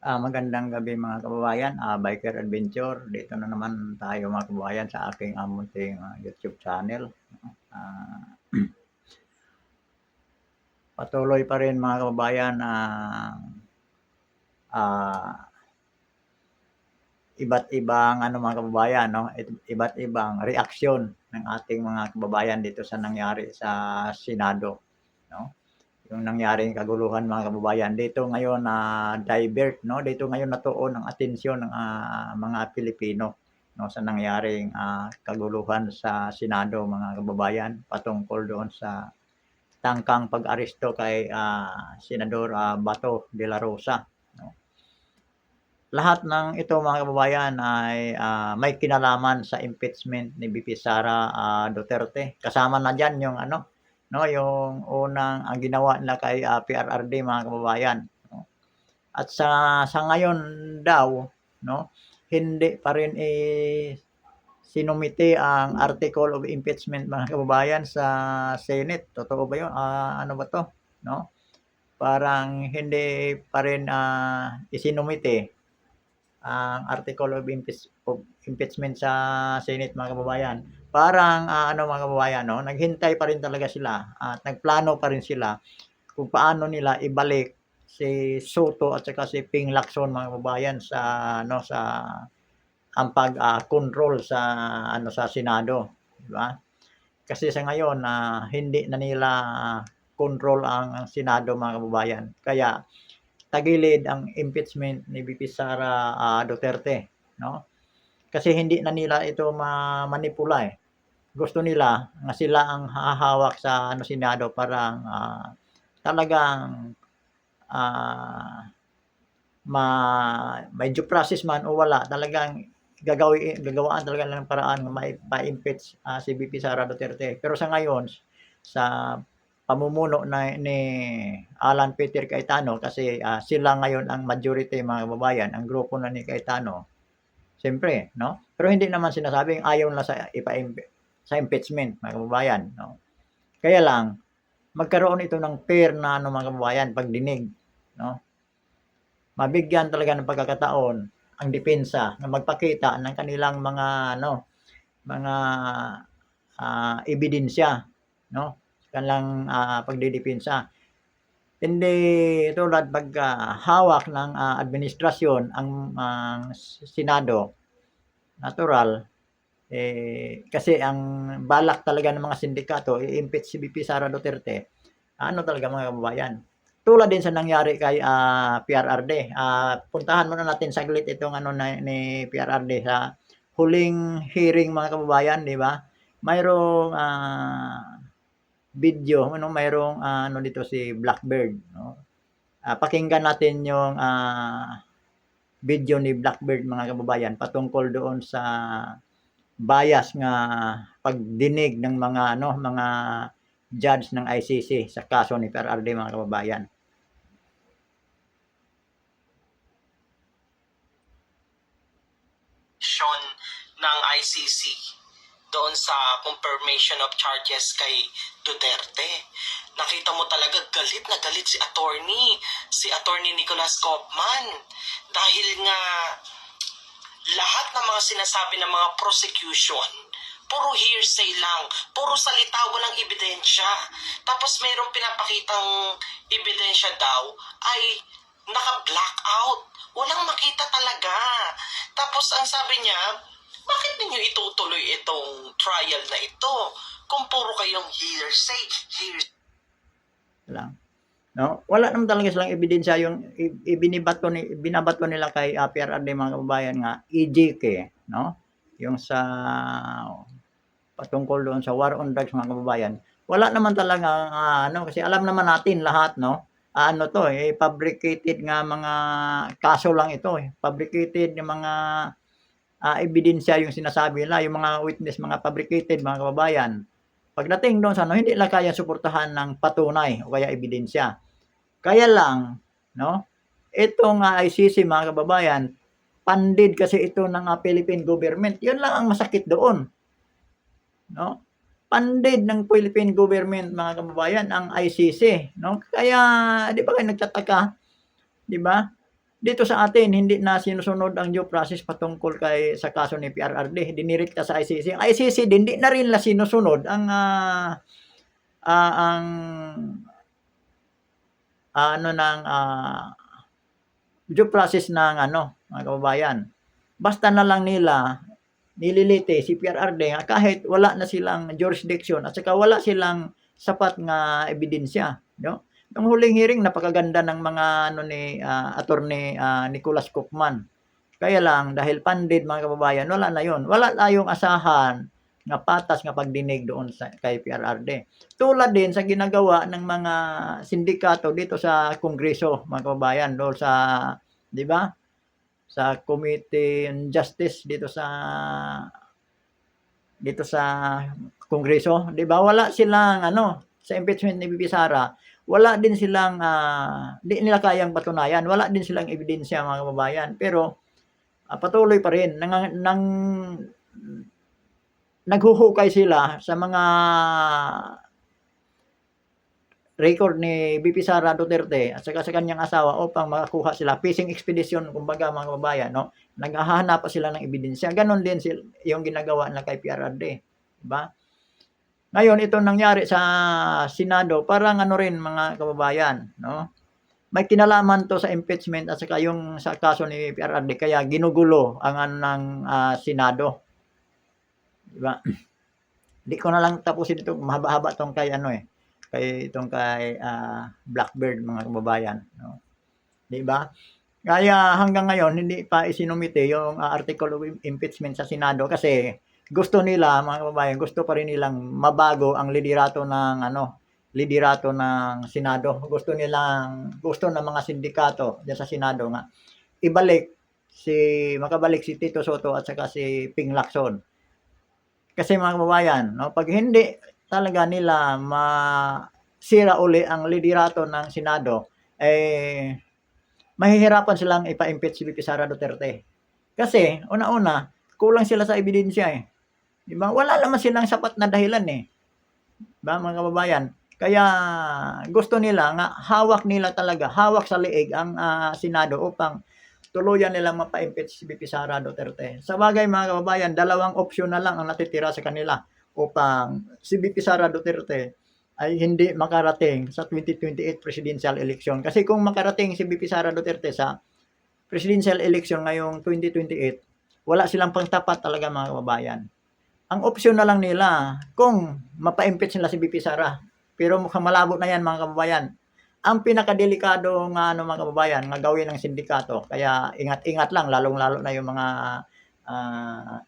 Magandang gabi mga kababayan, Biker Adventure. Dito na naman tayo mga kababayan sa aking munting YouTube channel. Ah, Patuloy pa rin mga kababayan ang ah, iba't ibang mga kababayan, no? Iba't ibang reaksyon ng ating mga kababayan dito sa nangyari sa Senado, no? Yung nangyaring kaguluhan mga kababayan. Dito ngayon na divert, no? Dito ngayon natuon ang atensyon ng mga Pilipino, no, sa nangyaring kaguluhan sa Senado mga kababayan patungkol doon sa tangkang pag-aresto kay Senador Bato de la Rosa, no. Lahat ng ito mga kababayan ay may kinalaman sa impeachment ni VP Sara Duterte. Kasama na diyan yung no, yung unang ang ginawa nila kay PRRD mga kababayan, no. At sa ngayon daw, no, hindi pa rin sinumite ang article of impeachment mga kababayan sa Senate. Totoo ba 'yun? Ano ba 'to, no? Parang hindi pa rin isinumite ang article of impeachment sa Senate mga kababayan. Parang mga kababayan, 'no, naghintay pa rin talaga sila at nagplano pa rin sila kung paano nila ibalik si Soto at saka si Ping Lacson mga kababayan sa sa ang control sa sa Senado, 'di ba? Kasi sa ngayon hindi na nila control ang Senado mga kababayan. Kaya tagilid ang impeachment ni VP Sara Duterte, no? Kasi hindi na nila ito manipula, eh. Gusto nila na sila ang hahawak sa Senado, parang talagang ah, ma may due process man o wala, talagang gagawaan talaga ng paraan na ma-impeach si VP Sara Duterte. Pero sa ngayon, sa pamumuno ni Alan Peter Cayetano, kasi sila ngayon ang majority mga kababayan, ang grupo na ni Cayetano, siyempre, no? Pero hindi naman sinasabing ayaw nila sa impeachment mga kababayan, no? Kaya lang magkaroon ito ng fair na mga kababayan, pagdinig, no? Mabigyan talaga ng pagkakataon ang depensa na magpakita ng kanilang mga mga ebidensya, no, sa kanilang pagdedepensa. Hindi tulad pagka hawak ng administrasyon ang Senado, natural, kasi ang balak talaga ng mga sindikato i-impeach si VP Sara Duterte, talaga mga kababayan. Tulad din sa nangyari kay PRRD. Puntahan muna natin saglit itong ni PRRD sa huling hearing mga kababayan, 'di ba? Mayroong video, mayroong dito si Blackbird, no? Pakinggan natin yung video ni Blackbird mga kababayan patungkol doon sa bias nga pagdinig ng mga judge ng ICC sa kaso ni PRRD mga kababayan. Ng ICC doon sa confirmation of charges kay Duterte. Nakita mo talaga galit na galit si attorney Nicolas Kaufman, dahil nga lahat ng mga sinasabi ng mga prosecution puro hearsay lang, puro salita, walang ebidensya. Tapos mayroong pinapakitang ebidensya daw ay naka-blackout, walang makita talaga. Tapos ang sabi niya, bakit ninyo itutuloy itong trial na ito kung puro kayong hearsay? Lang, no? Wala naman talaga silang ebidensya, yung binabato nila kay PRRD mga kababayan nga EJK, no? Yung sa patungkol doon sa war on drugs mga kababayan. Wala naman talaga kasi alam naman natin lahat, no? Fabricated nga mga kaso lang ito, fabricated yung mga ebidensya yung sinasabi nila, yung mga witness, mga fabricated mga kababayan. Pagdating doon sa hindi lang kaya suportahan ng patunay o kaya ebidensya. Kaya lang, no, itong ICC mga kababayan, funded kasi ito ng Philippine government. Yun lang ang masakit doon, no? Funded ng Philippine government mga kababayan ang ICC, no? Kaya 'di ba kayo nagtataka, 'di ba? Dito sa atin hindi na sinusunod ang due process patungkol sa kaso ni PRRD, dinirekta sa ICC. Ang ICC din di na rin nila sinusunod ang ano ng due process ng mga kababayan. Basta na lang nila nililite si PRRD kahit wala na silang jurisdiction at saka wala silang sapat nga ebidensya, no? Nung huling hearing napakaganda ng mga ni attorney Nicholas Koopman. Kaya lang dahil pandid mga kababayan, wala na 'yon. Wala tayong asahan nga patas nga pagdinig doon kay PRRD. Tulad din sa ginagawa ng mga sindikato dito sa Kongreso, mga kababayan, doon sa 'di ba? Sa Committee on Justice dito sa Kongreso, 'di ba? Wala silang sa impeachment ni BP Sara, wala din silang di nila kayang patunayan, wala din silang ebidensya mga kababayan. Pero patuloy pa rin naghuhukay sila sa mga record ni BP Sara Duterte at saka sa kanyang asawa upang makakuha sila fishing expedition kumbaga mga kababayan, no? Naghahanap pa sila ng ebidensya. Ganon din yung ginagawa nila kay PRRD, di ba? Ngayon itong nangyari sa Senado, parang rin mga kababayan, no? May kinalaman to sa impeachment at saka yung sa kaso ni PRRD kaya ginugulo ang ng Senado. Di ba? Di ko na lang tapusin ito, mahaba-haba tong kay kay Blackbird mga kababayan, no? 'Di ba? Kaya hanggang ngayon hindi pa isinumite yung article of impeachment sa Senado kasi gusto nila mga kababayan, gusto pa rin nilang mabago ang liderato ng Senado. Gusto ng mga sindikato diyan sa Senado nga makabalik si Tito Sotto at saka si Ping Lacson. Kasi mga kababayan, no, pag hindi talaga nila masira uli ang liderato ng Senado, mahihirapan silang ipa-impeach si BP Sara Duterte. Kasi, una-una, kulang sila sa ebidensya Di ba? Wala naman silang sapat na dahilan Diba, mga kababayan? Kaya, gusto nila nga, hawak sa liig ang Senado upang tuluyan nilang mapa-impeach si BP Sara Duterte. Sa bagay mga kababayan, dalawang opsyon na lang ang natitira sa kanila upang si BP Sara Duterte ay hindi makarating sa 2028 presidential election. Kasi kung makarating si BP Sara Duterte sa presidential election ngayong 2028, wala silang pangtapat talaga mga kababayan. Ang opsyon na lang nila kung mapa-impeach nila si BP Sara. Pero mukhang malabo na yan mga kababayan. Ang pinakadelikado nga mga kababayan nga gawin ng sindikato. Kaya ingat-ingat lang lalong-lalo na yung mga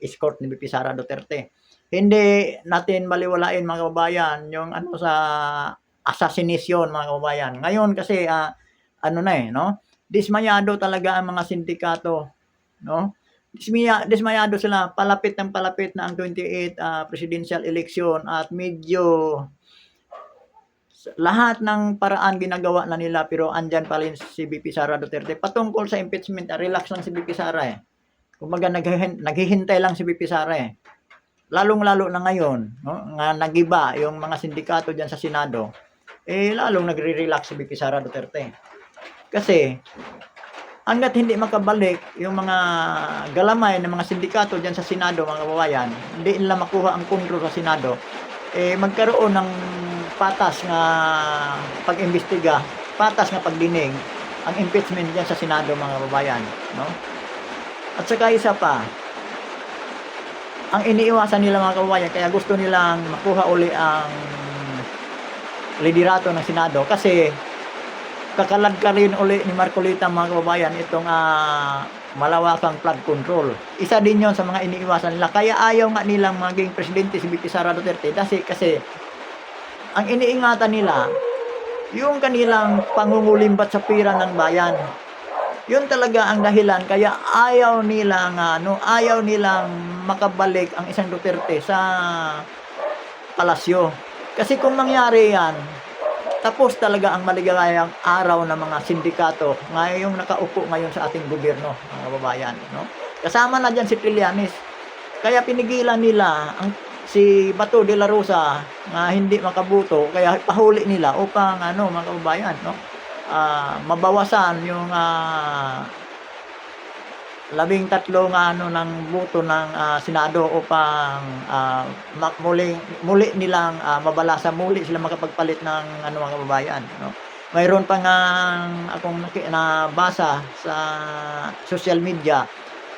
escort ni BP Sara Duterte. Hindi natin baliwalain mga kababayan yung sa assassination mga kababayan. Ngayon kasi no? Dismayado talaga ang mga sindikato, no? Dismayado sila, palapit na ang 28 presidential election at medyo lahat ng paraan ginagawa na nila pero andyan pa rin si BP Sara Duterte. Patungkol sa impeachment, relax lang si BP Sara Kumbaga naghihintay lang si BP Sara Lalong-lalo na ngayon, no, nga nagiba yung mga sindikato diyan sa Senado, lalong nagre-relax si BP Sara Duterte. Kasi hangga't hindi makabalik yung mga galamay ng mga sindikato diyan sa Senado, mga kababayan, hindi nila makuha ang kontrol sa Senado, magkaroon ng patas nga pag-imbestiga, patas nga pagdinig ang impeachment diyan sa Senado, mga kababayan, no? At saka isa pa, ang iniiwasan nila mga kababayan, kaya gusto nilang makuha uli ang liderato ng Senado kasi kakalad ka rin uli ni Marcolita mga kababayan itong malawakang flood control. Isa din yon sa mga iniiwasan nila. Kaya ayaw nga nilang maging presidente si BP Sara Duterte kasi ang iniingatan nila yung kanilang pangungulimbat sa pira ng bayan. Yun talaga ang dahilan kaya ayaw nilang makabalik ang isang Duterte sa palasyo. Kasi kung mangyari yan, tapos talaga ang maligayang araw ng mga sindikato ngayong nakaupo ngayon sa ating gobyerno, mga kababayan, no? Kasama na diyan si Trillanes. Kaya pinigilan nila si Bato de la Rosa na hindi makabuto, kaya pahuli nila upang mga kababayan, no? Mabawasan yung 13 nga ano ng boto ng, Senado upang, muli nilang, muli sila makapagpalit ng ano mga kababayan, 'no. Mayroon pa ngang akong nabasa sa social media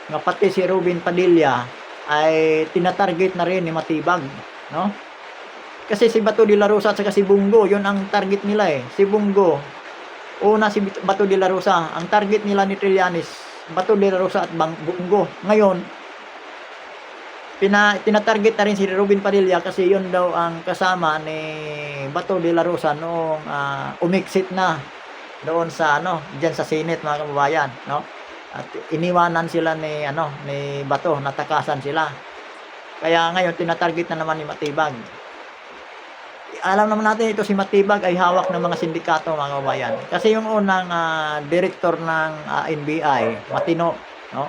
na pati si Robin Padilla ay tina-target na rin ni Matibag, 'no. Kasi si Bato de la Rosa at saka si Bongo, 'yun ang target nila, eh. Si Bongo, una si Bato de la Rosa, ang target nila ni Trillanes, Bato de la Rosa at Bongo. Ngayon, tina-target na rin si Robin Padilla kasi 'yun daw ang kasama ni Bato de la Rosa noong, umexit na doon sa ano, diyan sa Senate mga kababayan, 'no. At iniwanan sila ni ano, ni Bato, natakasan sila. Kaya ngayon tina-target na naman ni Matibag. Alam naman natin ito si Matibag ay hawak ng mga sindikato mga kababayan. Kasi yung unang, direktor ng, NBI, matino, 'no.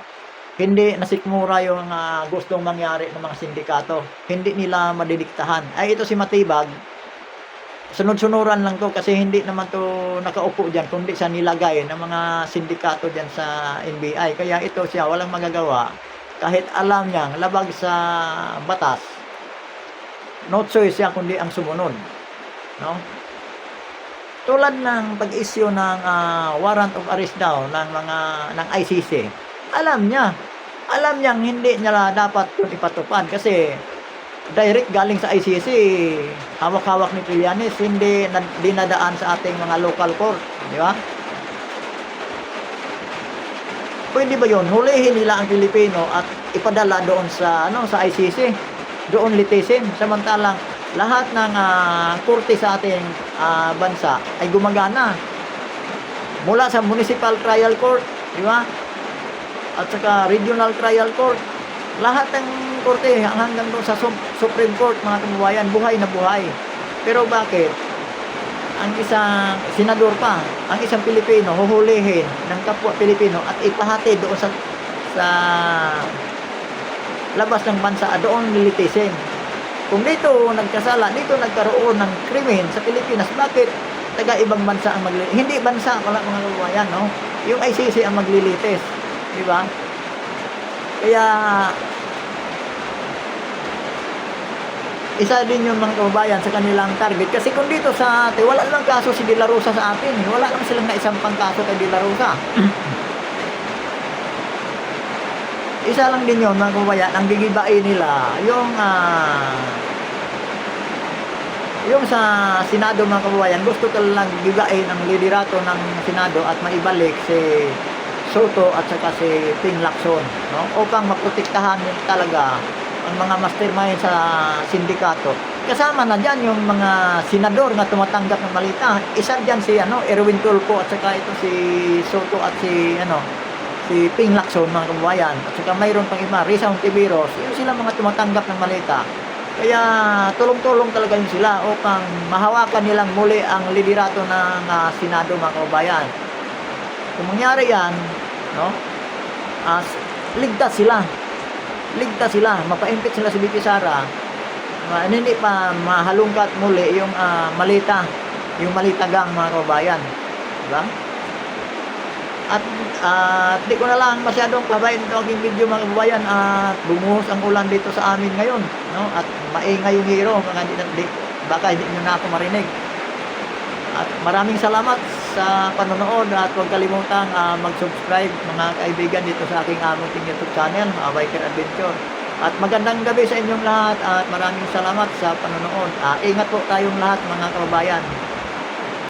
Hindi nasikmura yung, gustong mangyari ng mga sindikato. Hindi nila madidiktahan. Ay ito si Matibag, sunod-sunuran lang 'to kasi hindi naman 'to nakaupo diyan kundi siya nilagay ng mga sindikato diyan sa NBI. Kaya ito siya walang magagawa kahit alam niyang labag sa batas, no choice siya kundi ang sumunod, 'no. Tulad ng pag-issue ng, warrant of arrest daw ng ICC, alam niyang hindi niya dapat 'yun ipatupad kasi direct galing sa ICC, hawak-hawak ni Trillanes, hindi dinadaan sa ating mga local court, di ba? Puwede ba 'yun? Hulihin nila ang Pilipino at ipadala doon sa ano, sa ICC, doon litisin. Samantalang lahat ng, korte sa ating, bansa ay gumagana. Mula sa Municipal Trial Court, di ba? At saka Regional Trial Court, lahat ng korte hanggang doon sa Supreme Court mga kababayan, buhay na buhay. Pero bakit ang isang senador pa, ang isang Pilipino huhulihin ng kapwa Pilipino at ipahati doon sa labas ng bansa, doon lilitisin? Kung dito nagkasala, dito nagkaroon ng krimen sa Pilipinas, bakit taga ibang bansa ang hindi bansa pala mga kababayan, no? Yung ICC ang maglilitis, di ba? Kaya isa din yung mga kababayan sa kanilang target. Kasi kung dito sa atin, wala namang kaso si De La Rosa sa atin. Wala naman silang naisampang kaso kay De La Rosa. Isa lang din yun mga kababayan, ang gigibain nila, yung sa Senado mga kababayan, gusto talagang gibain ang liderato ng Senado at maibalik si Soto at saka si Ping Lacson, no? Upang maprotektahan talaga ang mga mastermind sa sindikato. Kasama na diyan yung mga senador na tumatanggap ng balita. Isa diyan si Erwin Tulfo at saka ito si Soto at si Ping Lacson mga kababayan. At saka mayroon pang iba, Risa Ontiveros. Yun sila mga tumatanggap ng balita. Kaya tulong-tulong talaga yun sila upang mahawakan nilang muli ang liderato ng Senado mga kababayan. Kung mangyari yan, no? Ligtas sila, mapa-impit sila si VP Sara, hindi pa mahalungkat muli yung malitagang mga kababayan, diba? At di ko na lang masyadong pabayin ito aking video mga kababayan at bumuhos ang ulan dito sa amin ngayon, no? At maingay yung hero, baka hindi nyo na ako marinig. At maraming salamat sa panonood at huwag kalimutang mag-subscribe mga kaibigan dito sa aking munting YouTube channel, Biker Adventure. At magandang gabi sa inyong lahat at maraming salamat sa panonood. Ingat po tayong lahat mga kababayan.